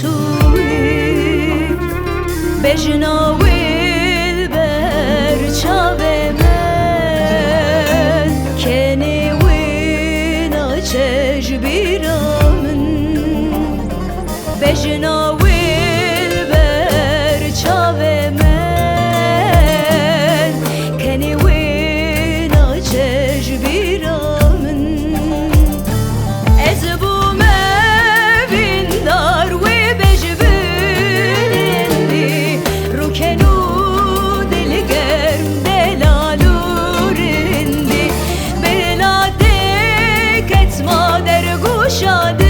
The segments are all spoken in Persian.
توی بجناوی برچاو من کنی وی ناچش بیرامن بجناوی برچاو من کنی وی ناچش بیرامن از بوم بیندار وی بجبرندی رو کنو دلگرم دلالورندی بلاده کتما در گوشادنی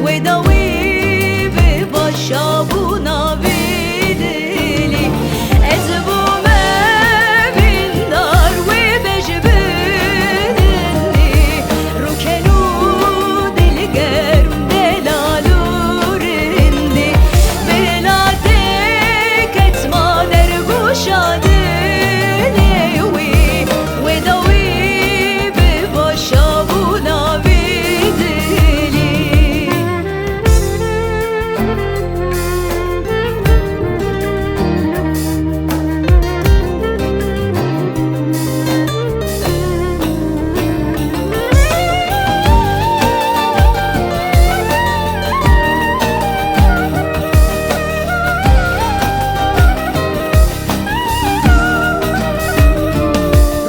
وی داوی به باشابونا بیدلی از بوم بیندار وی بجبرندی رو کنو دلگرم دلالورندی بلاده کتما در گوشادنی وی داوی به باشابونا بیدلی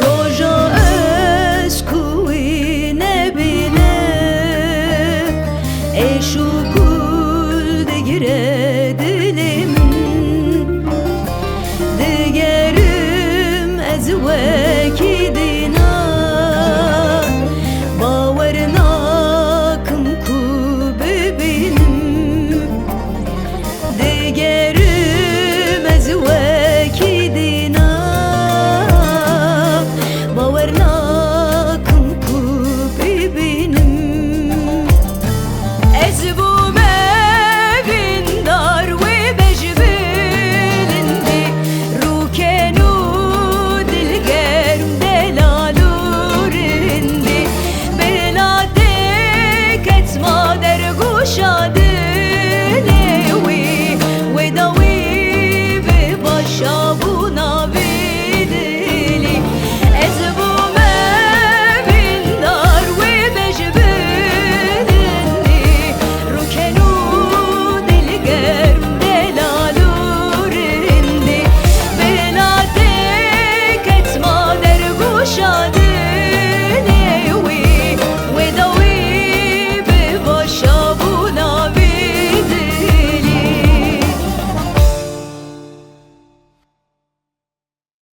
روژا از کوی نبینه ایشو کل دگیره دلم دگرم از وی